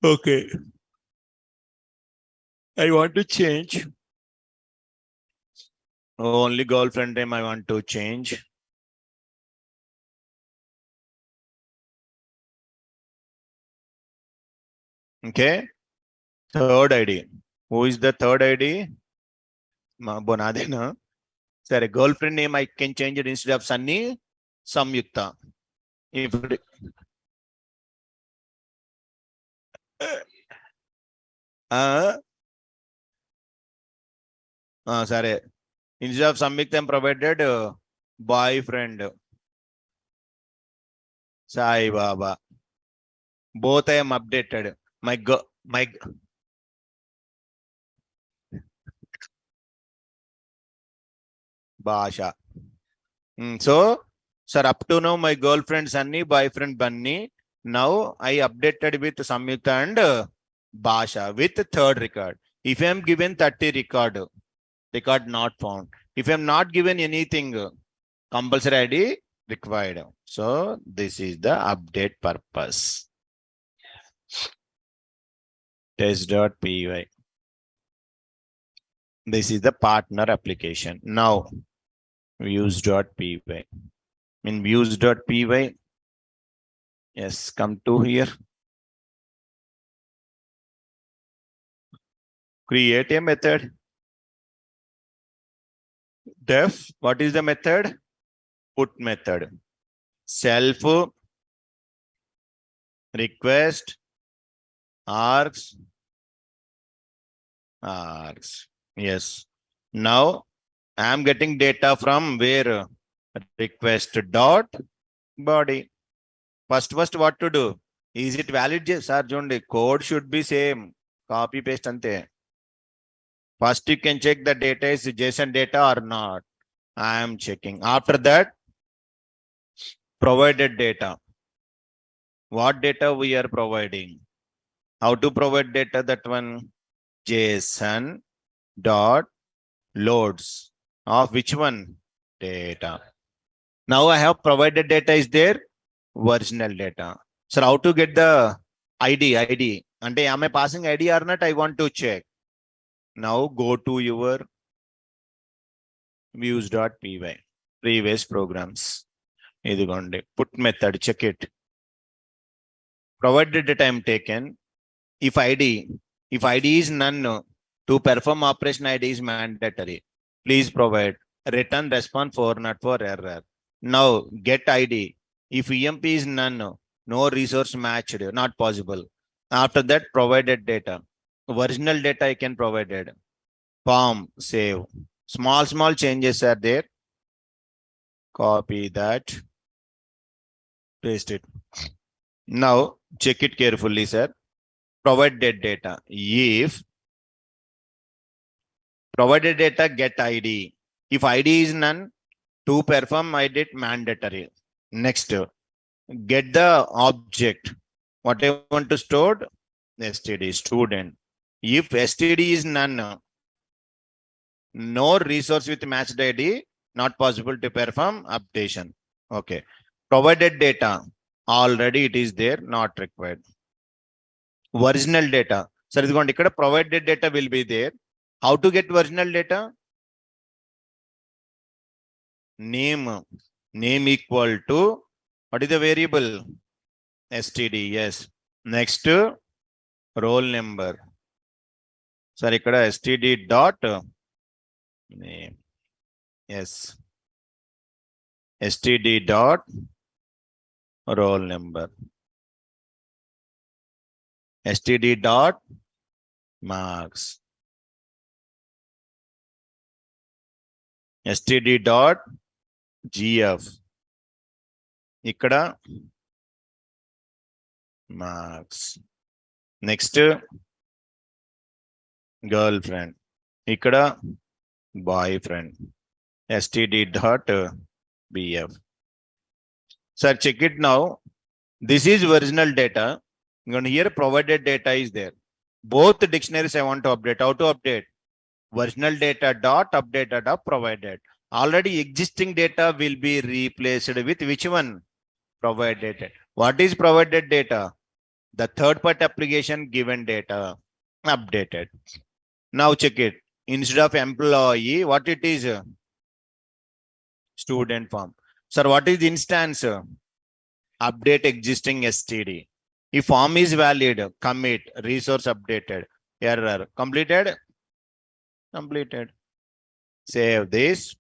Okay. I want to change. Only girlfriend name I want to change. Okay. Third ID. Who is the third ID? Bonadena. Sorry, girlfriend name I can change it instead of Sunny, Samyukta. If sorry. Instead of Samyukta, I'm provided boyfriend. Sai Baba. Both I am updated. My Basha. So, sir, up to now, my girlfriend Sunny, boyfriend Bunny. Now I updated with Samyukta and Basha with third record. If I am given 30 record not found. If I am not given anything, compulsory ID required. So this is the update purpose. Test.py. This is the partner application. Now views.py. In views.py, yes, come to here. Create a method. Def, what is the method? Put method. Self request args. Yes. Now I am getting data from where? Request dot body. First, what to do? Is it valid? Sir, the code should be same. Copy paste ante. First, you can check the data is JSON data or not. I am checking. After that, provided data. What data we are providing? How to provide data? That one JSON dot loads of which one? Data. Now I have provided data is there, original data. So how to get the ID? And am I passing ID or not? I want to check. Now go to your views.py, previous programs. Put method, check it. Provided data I am taken. If ID If ID is none, to perform operation ID is mandatory. Please provide return response for not for error. Now get ID. If EMP is none, no resource matched, not possible. After that, provided data. Original data I can provide it. Form, save. Small changes are there. Copy that. Paste it. Now check it carefully, sir. Provided data. If provided data get ID. If ID is none, to perform ID mandatory. Next, get the object. What I want to store? STD, student. If STD is none, no resource with matched ID, not possible to perform updation. Okay. Provided data, already it is there, not required. Original data. So, provided data will be there. How to get original data? Name. Name equal to, what is the variable? STD, yes. Next, roll number. Sorry, STD dot name. Yes. STD dot roll number. STD dot marks. STD dot GF. Ikkada marks. Next, girlfriend. Ikkada boyfriend. STD dot BF. Sir, check it now. This is original data. Here provided data is there. Both dictionaries I want to update. How to update? Original data dot update data provided. Already existing data will be replaced with which one? Provided data. What is provided data? The third part application given data updated. Now check it. Instead of employee, what it is? Student form. Sir, what is instance? Update existing STD. If form is valid, commit, resource updated, error, completed? Completed. Save this.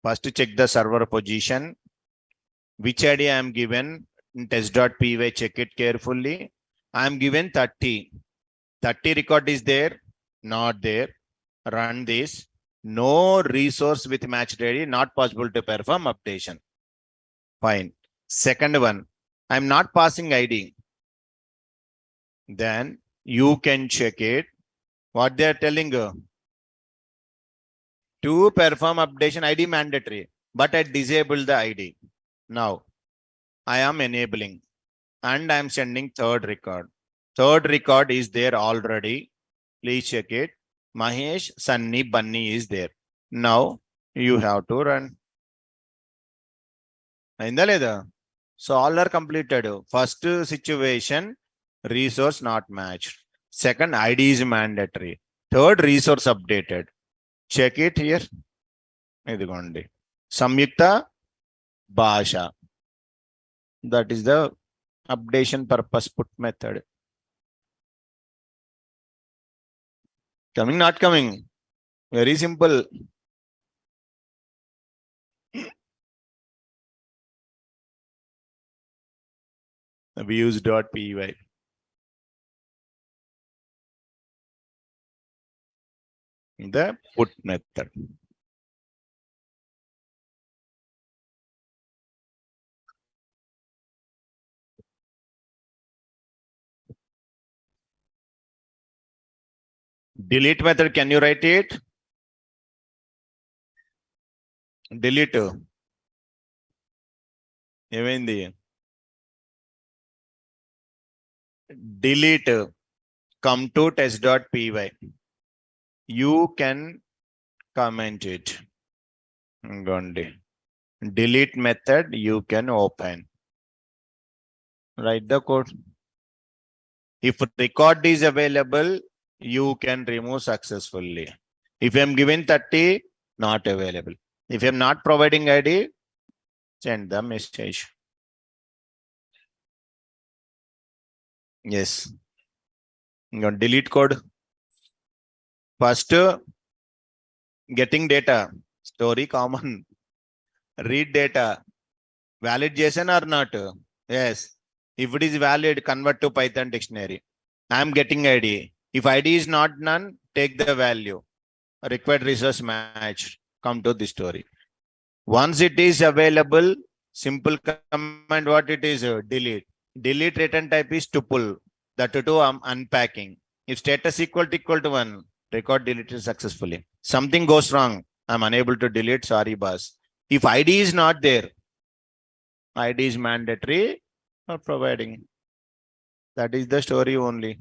First check the server position. Which ID I am given? In test.py, check it carefully. I am given 30. 30 record is there? Not there. Run this. No resource with matched ID, not possible to perform updation. Fine. Second one, I am not passing ID. Then you can check it. What they are telling you? To perform updation ID mandatory, but I disable the ID. Now I am enabling and I am sending third record. Third record is there already. Please check it. Mahesh, Sunny, Bunny is there. Now you have to run. So all are completed. First situation, resource not matched. Second, ID is mandatory. Third, resource updated. Check it here. Samyukta Bhasha. That is the updation purpose put method. Coming, not coming. Very simple. Views.py. The put method. Delete method, can you write it? Delete. Delete. Come to test.py. You can comment it. Delete method, you can open. Write the code. If record is available, you can remove successfully. If I am given 30, not available. If I am not providing ID, send the message. Yes. Delete code. First, getting data. Story common. Read data. Valid JSON or not? Yes. If it is valid, convert to Python dictionary. I am getting ID. If ID is not none, take the value. Required resource match. Come to the story. Once it is available, simple command, what it is? Delete. Delete return type is tuple. That too I'm unpacking. If status equal to 1, record deleted successfully. Something goes wrong. I'm unable to delete. Sorry, boss. If ID is not there, ID is mandatory for providing. That is the story only.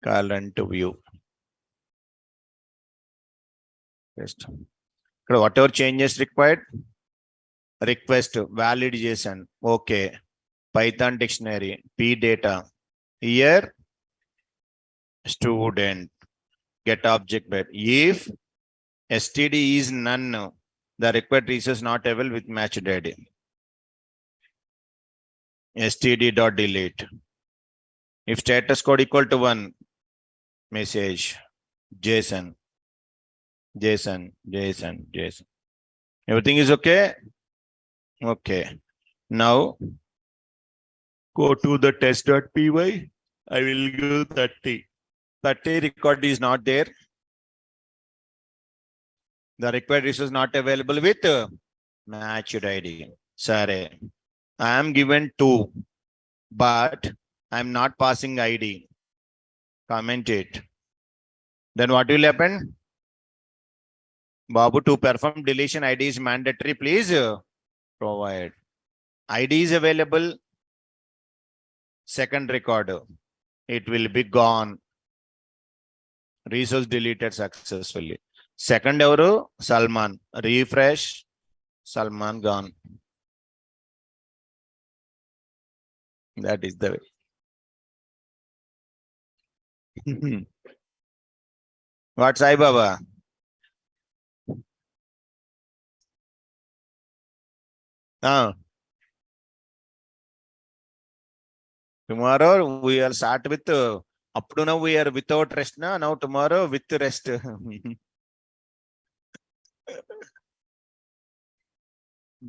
Current view. Just whatever changes required, request valid JSON. Okay. Python dictionary, P data. Here, student, get object bed. If STD is none, the required resource not available with matched ID. STD.delete. If status code equal to 1, message JSON. Everything is okay? Okay. Now, go to the test.py. I will give 30. 30 record is not there. The required resource not available with matched ID. Sorry. I am given 2, but I am not passing ID. Comment it. Then what will happen? Babu, to perform deletion, ID is mandatory. Please provide. ID is available. Second record. It will be gone. Resource deleted successfully. Second ever, Salman. Refresh. Salman gone. That is the way. What Sai Baba? Tomorrow we will start with up to now we are without rest now tomorrow with rest.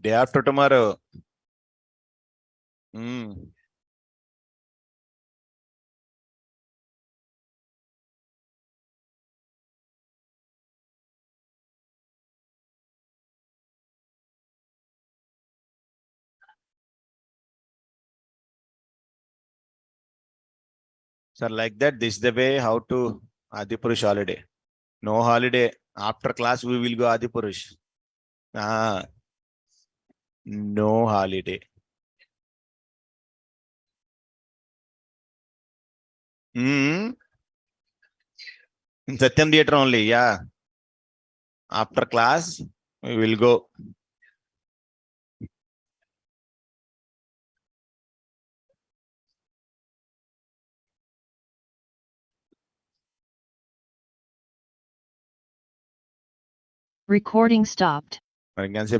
Day after tomorrow. So like that, this is the way how to Adipurush holiday. No holiday. After class, we will go Adipurush. No holiday. In Satyam Theatre only, yeah. After class, we will go. Recording stopped. Can say